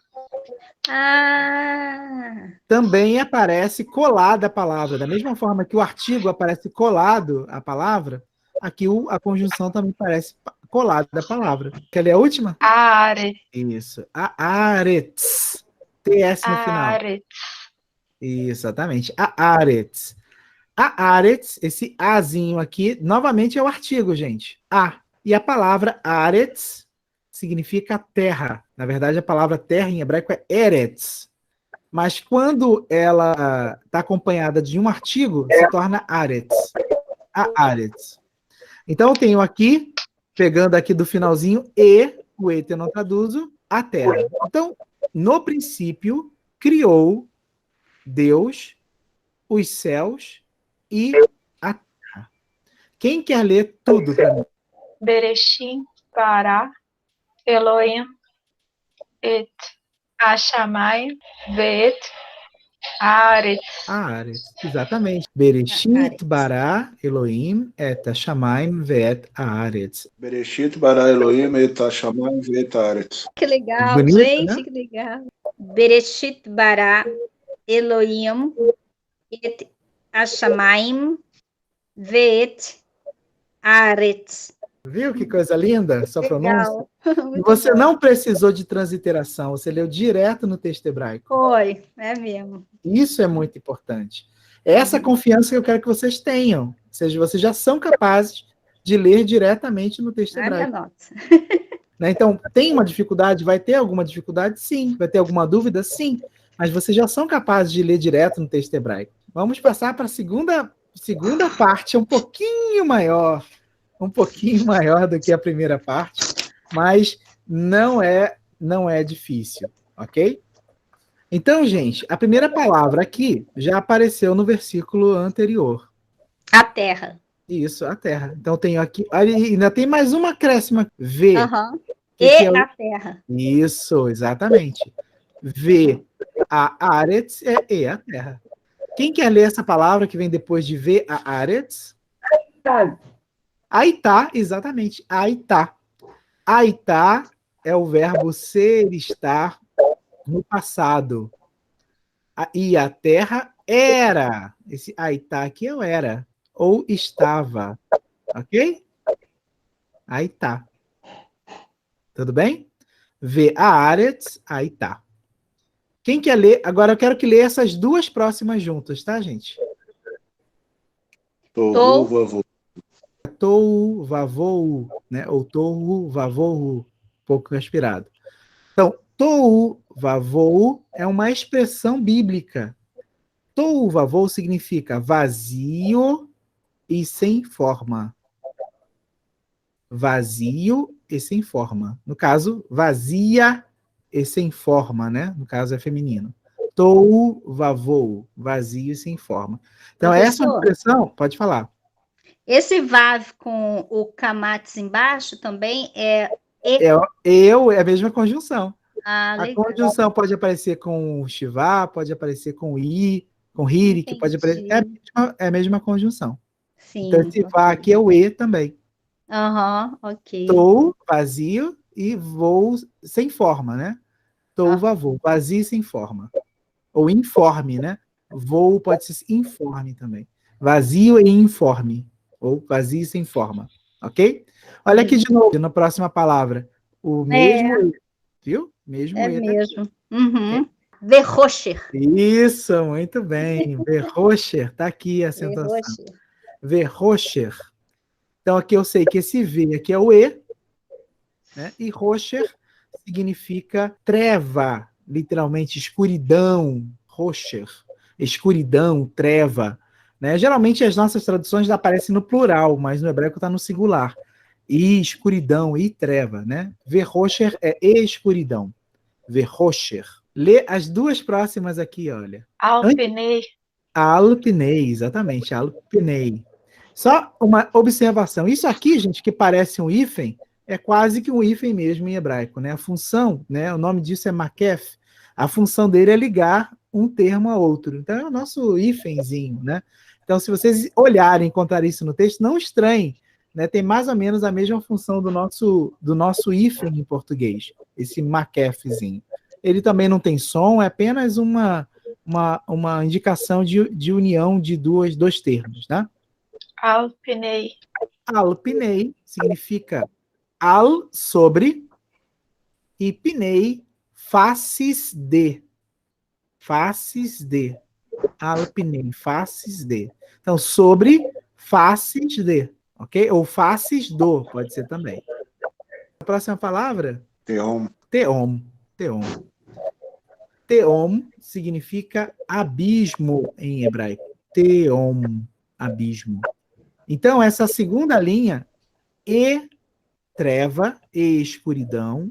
Também aparece colada a palavra. Da mesma forma que o artigo aparece colado à palavra, aqui a conjunção também aparece colada à palavra. Quer ler a última? Are. Isso. Aaretz. TS no final. Aretz. Isso, exatamente. Aaretz. Aaretz, esse azinho aqui, novamente é o artigo, gente. E a palavra Aaretz significa terra. Na verdade, a palavra terra em hebraico é eretz. Mas quando ela está acompanhada de um artigo, se torna aretz. Aaretz. Então, eu tenho aqui, pegando aqui do finalzinho, o et eu não traduzo, a terra. Então, no princípio, criou Deus os céus e a terra. Quem quer ler tudo para mim? Bereshit bara Elohim et Hashamayim ve'et haaretz. Haaretz, exatamente. Bereshit bara Elohim et Hashamayim ve'et haaretz. Bereshit bara Elohim et Hashamayim ve'et haaretz. Que legal, Bonito, gente, né? que legal. Bereshit bara Elohim et Hashamayim ve'et haaretz. Viu que coisa linda? Sua pronúncia? Muito Você bom. não precisou de transliteração, você leu direto no texto hebraico. Foi, é mesmo. Isso é muito importante. É essa confiança que eu quero que vocês tenham. Ou seja, vocês já são capazes de ler diretamente no texto Ai, minha hebraico. nossa. Né? Então, tem uma dificuldade? Vai ter alguma dificuldade? Sim. Vai ter alguma dúvida? Sim. Mas vocês já são capazes de ler direto no texto hebraico. Vamos passar para a segunda parte, um pouquinho maior do que a primeira parte, mas não é difícil, ok? Então, gente, a primeira palavra aqui já apareceu no versículo anterior. A terra. Isso, a terra. Então, tenho aqui... Ainda tem mais uma acréscima. V. E é a terra. Isso, exatamente. V, a Aretz é E, a terra. Quem quer ler essa palavra que vem depois de V, a Aretz? Aitá, exatamente. Aitá. Aitá é o verbo ser, estar no passado. E a terra era. Esse Aitá aqui é o era. ou estava. Ok? Aí tá. Tudo bem? Ve'aaretz, aí tá. Quem quer ler? Agora eu quero que leia essas duas próximas juntas, tá, gente? Tohu vavou. Tohu vavou, né? Ou tohu vavou, pouco respirado. Então, tohu vavou é uma expressão bíblica. Tohu vavou significa vazio e sem forma. Vazio e sem forma. No caso, vazia e sem forma, né? No caso é feminino. Tohu vavou, vazio e sem forma. Então, essa Professor, expressão, pode falar. esse vav com o kamatz embaixo também é É a mesma conjunção. A legal. conjunção pode aparecer com Shivá, pode aparecer com I, com Hiri, que pode aparecer. Entendi. É a mesma conjunção. Então, Sim. esse vá aqui é o E também. Aham, ok. Tou, vazio, e vou sem forma, né? Tou, vavou, vazio e sem forma. Ou informe, né? Voo pode ser informe também. Vazio e informe. Ou vazio e sem forma. Ok? Olha aqui de novo, na próxima palavra. O mesmo E, viu? Mesmo É E. mesmo. Uhum. Verrocher. Isso, muito bem. Verrocher, tá aqui a acentuação. Verrocher. Verrocher. Então aqui eu sei que esse V aqui é o E, né? E Rocher significa treva, literalmente escuridão, Rocher, escuridão, treva, né? Geralmente as nossas traduções aparecem no plural, mas no hebraico está no singular. E escuridão e treva, né? Verrocher é escuridão. Verrocher. Lê as duas próximas aqui, olha. Alpinei. Alpinei, exatamente, alpinei. Só uma observação. Isso aqui, gente, que parece um hífen, é quase que um hífen mesmo em hebraico, né? A função, né? O nome disso é makef. A função dele é ligar um termo a outro. Então é o nosso hífenzinho, né? Então, se vocês olharem e encontrarem isso no texto, não estranhem, né? Tem mais ou menos a mesma função do nosso hífen em português, esse makefzinho. Ele também não tem som, é apenas uma indicação de união de dois termos, né? Alpinei. Alpinei significa al, sobre, e pinei, faces de. Faces de. Alpinei, faces de. Então, sobre, faces de, ok? Ou faces do, pode ser também. A próxima palavra? Tehom. Teom. Teom. Teom significa abismo em hebraico. Teom, abismo. Então, essa segunda linha, e treva e escuridão,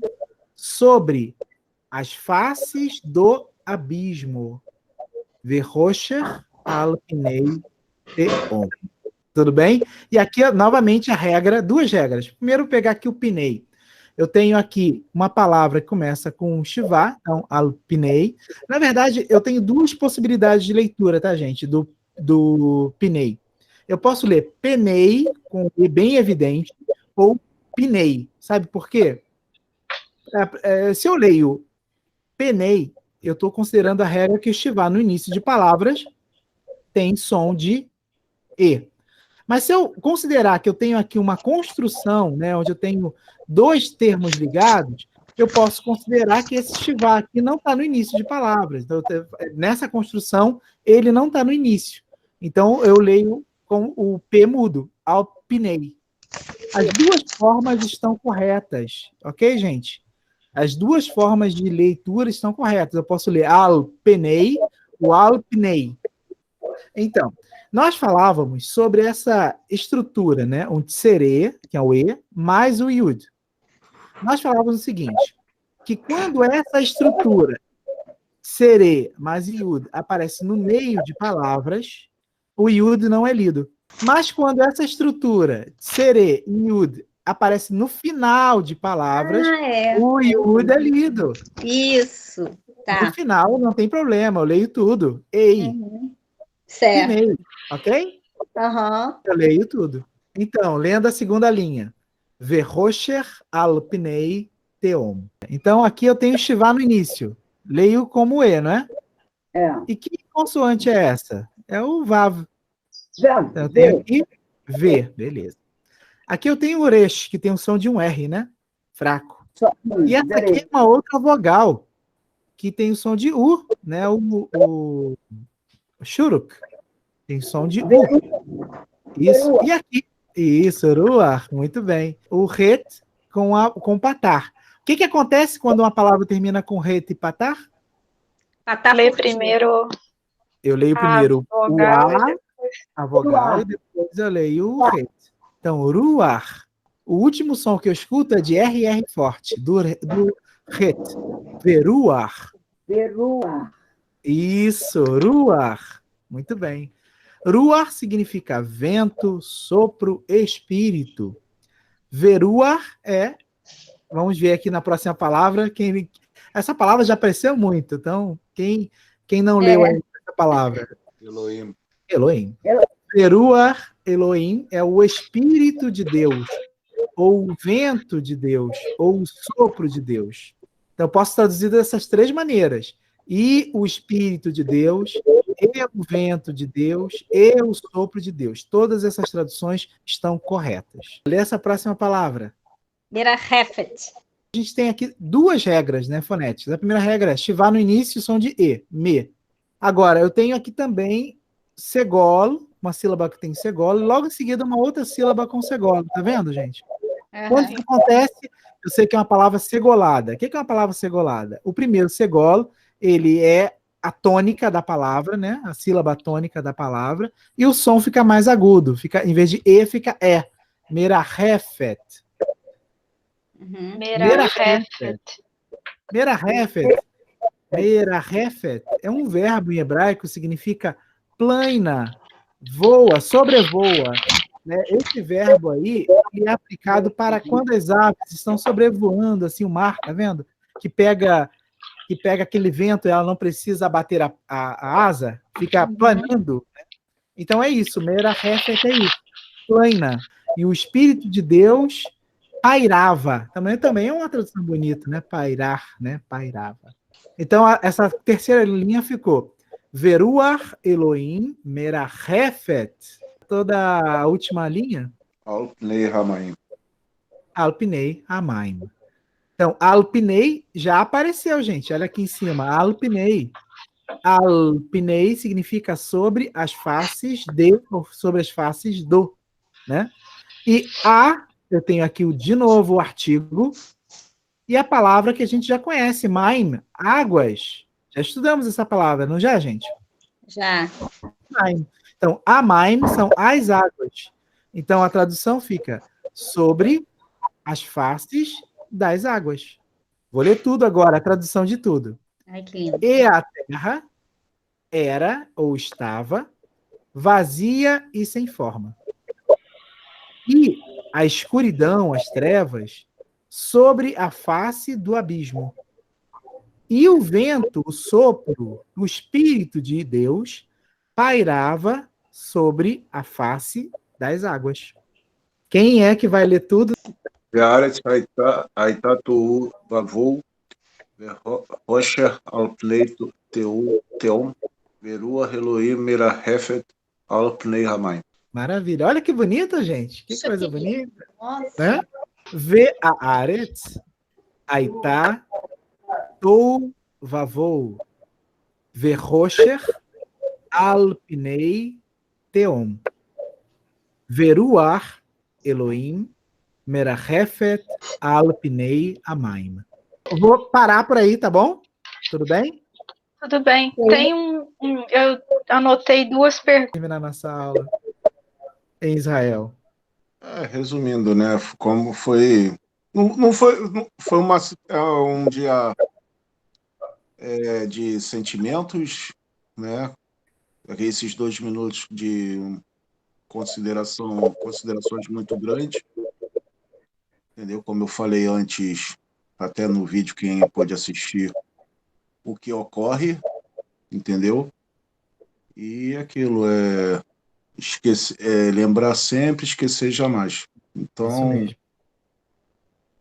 sobre as faces do abismo. Verrocher alpinei teom. Tudo bem? E aqui, novamente, a regra, duas regras. Primeiro, pegar aqui o pinei. Eu tenho aqui uma palavra que começa com shivá, então, alpinei. Na verdade, eu tenho duas possibilidades de leitura, tá, gente, do pinei. Eu posso ler penei, com E bem evidente, ou pinei. Sabe por quê? Se eu leio penei, eu estou considerando a regra que shivá no início de palavras tem som de E. Mas se eu considerar que eu tenho aqui uma construção, né, onde eu tenho dois termos ligados, eu posso considerar que esse shivá aqui não está no início de palavras. Então, nessa construção, ele não está no início. Então, eu leio com o P mudo, alpinei. As duas formas estão corretas, ok, gente? As duas formas de leitura estão corretas. Eu posso ler alpenei ou alpinei. Então, nós falávamos sobre essa estrutura, né? Um tserê, que é o E, mais o Yud. Nós falávamos o seguinte, que quando essa estrutura, tserê mais Yud, aparece no meio de palavras, o Yud não é lido. Mas quando essa estrutura, tserê e Yud, aparece no final de palavras, o Yud é lido. Isso, tá. No final, não tem problema, eu leio tudo. Ei. Certo. Pinei, ok? Eu leio tudo. Então, lendo a segunda linha. Verrocher alpinei teom. Então, aqui eu tenho shivá no início. Leio como E, não é? E que consoante é essa? É o vav. Então, eu tenho aqui V, beleza. Aqui eu tenho o resh, que tem o som de um R, né? Fraco. E essa aqui é uma outra vogal, que tem o som de U, né? O shuruk tem som de U. Isso. E aqui, isso, ruar, muito bem. O ret com patar. O que acontece quando uma palavra termina com ret e patar? Patar Lê furtivo. primeiro Eu leio a primeiro o vogal A, a vogal, e depois eu leio o ret. Então, ruar. O último som que eu escuto é de RR forte, do ret. Veruar. Isso, ruar. Muito bem. Ruar significa vento, sopro, espírito. Veruar vamos ver aqui na próxima palavra, essa palavra já apareceu muito, então quem não leu ainda essa palavra? Elohim. Veruar, Elohim, é o espírito de Deus, ou o vento de Deus, ou o sopro de Deus. Então eu posso traduzir dessas três maneiras. E o espírito de Deus, e o vento de Deus, e o sopro de Deus. Todas essas traduções estão corretas. Lê essa próxima palavra. Merahefet. A gente tem aqui duas regras, né, fonéticas. A primeira regra é chivar no início, som de E, me. Agora, eu tenho aqui também segolo, uma sílaba que tem segolo, e logo em seguida uma outra sílaba com segolo. Tá vendo, gente? Quando isso acontece, eu sei que é uma palavra segolada. O que é uma palavra segolada? O primeiro segolo, ele é a tônica da palavra, né? A sílaba tônica da palavra, e o som fica mais agudo. Em vez de E, fica E. Merahefet. Merahefet. Merahefet é um verbo em hebraico, significa plaina, voa, sobrevoa. Né? Esse verbo aí ele é aplicado para quando as aves estão sobrevoando assim, o mar, tá vendo? Que pega aquele vento e ela não precisa bater a asa, fica planando. Né? Então é isso, Merahefet é isso, plaina. E o Espírito de Deus pairava. Também é uma tradução bonita, né? Pairar, né? Pairava. Então, essa terceira linha ficou Veruar Elohim Merahefet. Toda a última linha? Alpnei Hamaim. Alpnei Hamaim. Então, Alpnei já apareceu, gente. Olha aqui em cima. Alpnei. Alpnei significa sobre as faces de, ou sobre as faces do, né? E eu tenho aqui de novo o artigo e a palavra que a gente já conhece, maim, águas. Já estudamos essa palavra, não já, gente? Já. Maim. Então, a maim são as águas. Então, a tradução fica sobre as faces das águas. Vou ler tudo agora, a tradução de tudo. Ai, que lindo. E a terra era ou estava vazia e sem forma. E a escuridão, as trevas, sobre a face do abismo. E o vento, o sopro, o Espírito de Deus, pairava sobre a face das águas. Quem é que vai ler tudo? Ve'aretz הייתה תוהו ובוהו, וחושך על פני תהום, ורוח אלוהים מרחפת על פני המים. Maravilha. Olha que bonito, gente. Que coisa bonita. Nossa. Né? Ve'aretz הייתה תוהו ובוהו, וחושך על פני תהום. ורוח אלוהים מרחפת על פני המים. Vou parar por aí, tá bom? Tudo bem? Tudo bem. Tem eu anotei duas perguntas. Terminar nossa aula em Israel. Resumindo, né? Como foi. Não foi um dia de sentimentos, né? Esses 2 minutos de considerações muito grandes, entendeu? Como eu falei antes, até no vídeo, quem pode assistir, o que ocorre, entendeu? E aquilo lembrar sempre, esquecer jamais. Então,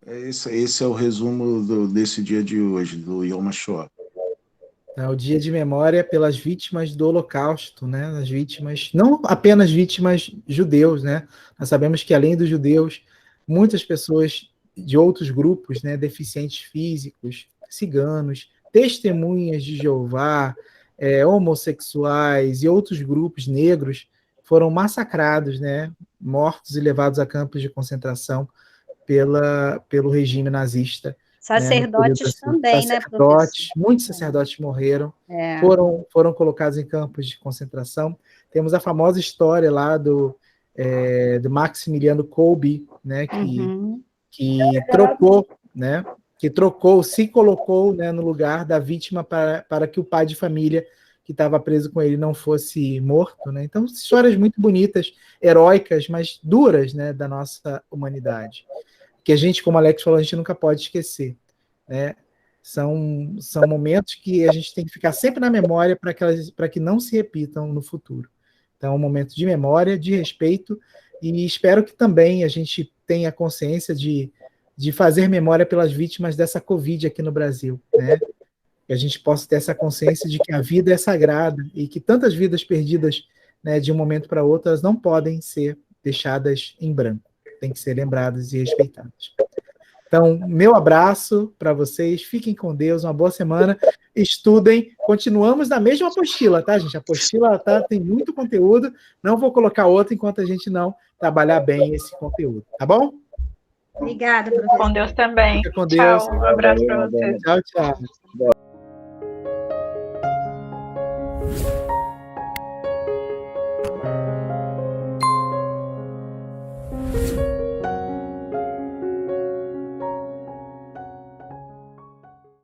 esse é o resumo desse dia de hoje, do Yom HaShoah. É o dia de memória pelas vítimas do Holocausto, né? As vítimas, não apenas vítimas judeus, né? Nós sabemos que além dos judeus, muitas pessoas de outros grupos, né? Deficientes físicos, ciganos, testemunhas de Jeová, homossexuais e outros grupos negros foram massacrados, né? Mortos e levados a campos de concentração pelo regime nazista. Sacerdotes também, né, professor? Muitos sacerdotes morreram, foram colocados em campos de concentração. Temos a famosa história lá do Maximiliano Kolbe, né, que trocou, né, se colocou, né, no lugar da vítima para que o pai de família que estava preso com ele não fosse morto, né? Então, histórias muito bonitas, heróicas, mas duras, né, da nossa humanidade, que a gente, como Alex falou, a gente nunca pode esquecer, né? São momentos que a gente tem que ficar sempre na memória para que não se repitam no futuro. Então, é um momento de memória, de respeito, e espero que também a gente tenha consciência de fazer memória pelas vítimas dessa Covid aqui no Brasil, né? Que a gente possa ter essa consciência de que a vida é sagrada e que tantas vidas perdidas, né, de um momento para outro, elas não podem ser deixadas em branco. Tem que ser lembradas e respeitadas. Então, meu abraço para vocês, fiquem com Deus, uma boa semana, estudem, continuamos na mesma apostila, tá, gente? A apostila tem muito conteúdo, não vou colocar outra enquanto a gente não trabalhar bem esse conteúdo, tá bom? Obrigada, professor. Com Deus também. Fica com Deus. Tchau, um abraço para vocês. Tchau, tchau.